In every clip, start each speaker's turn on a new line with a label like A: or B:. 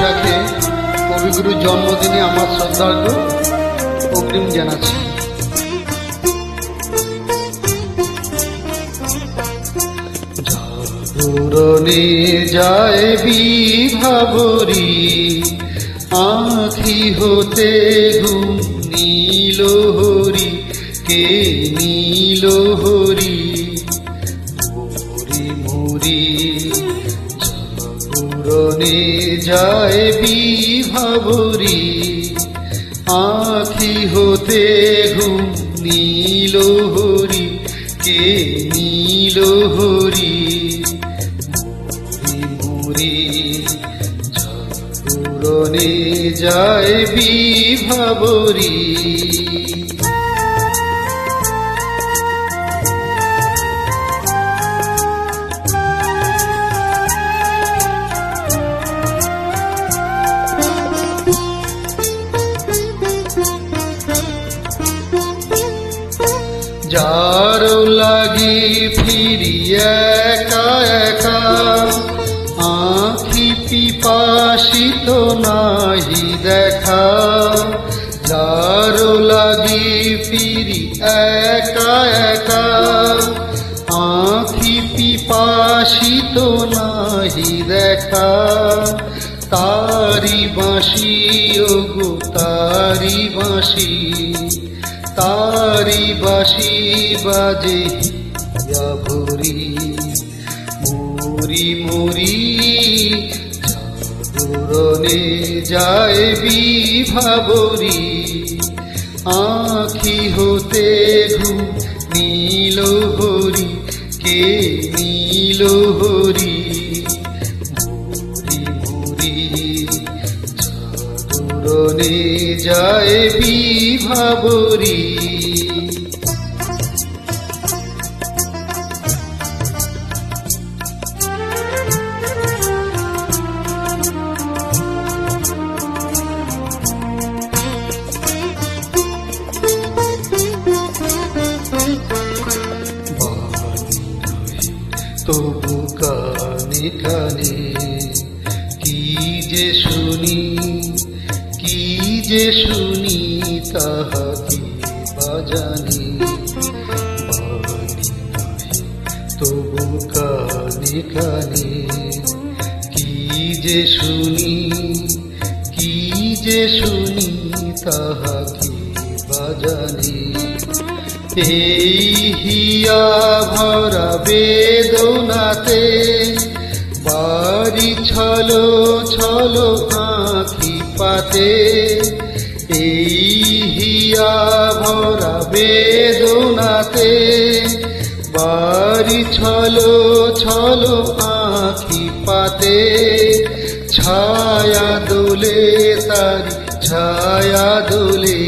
A: বৈশাখে কবিগুরুর জন্মদিনে আমার শ্রদ্ধার্ঘ্য অগ্রিম জানাচ্ছি। জাগরণে যায় বিভাবরী, আঁখি হতে ঘুম নীল হরি, কে নীল হরি মরি মরি। জাগরণে যায় বিভাবরী, আঁখি হতে ঘুম নীল হরি, কে নীল হরি মরি মরি। জাগরণে যায় বিভাবরী। যার লাগি ফিরি একা একা, আঁখি পিপাসিত নাহি দেখা। যার লাগি ফিরি একা একা, আঁখি পিপাসিত নাহি দেখা। তারি বাঁশি ওগো তারি বাঁশি, তারি বাঁশি বাজে হিয়া ভরি মরি মরি। জাগরণে যায় বিভাবরী, আঁখি হতে ঘুম নীল হরি, কে নীল হরি মরি মরি। জাগরণে যায় বিভাবরী। তবু কানে কানে কি যে শুনি, কি যে শুনি তাহা কি বাজানি। বাণী নহে তবু কানে কানে কি যে শুনি, কি যে শুনি তাহা কি বাজানি। এই হিয়া ভরা বেদনাতে বাড়ি ছলো ছলো আঁখি পাতে। এই হিয়া ভরা বেদনাতে বাড়ি ছলো ছলো আঁখি পাতে। ছায়া দোলে তারি ছায়া দোলে,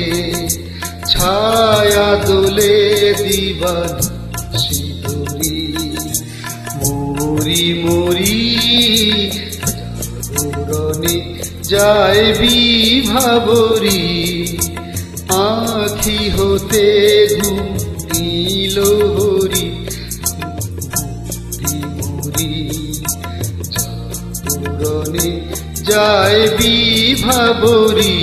A: ছায়া দোলে দিবানিশি ধরি মরি মরি। জাগরণে যায় বিভাবরী, আঁখি হতে ঘুম নীল হরি মরি মরি। জাগরণে যায় বিভাবরী।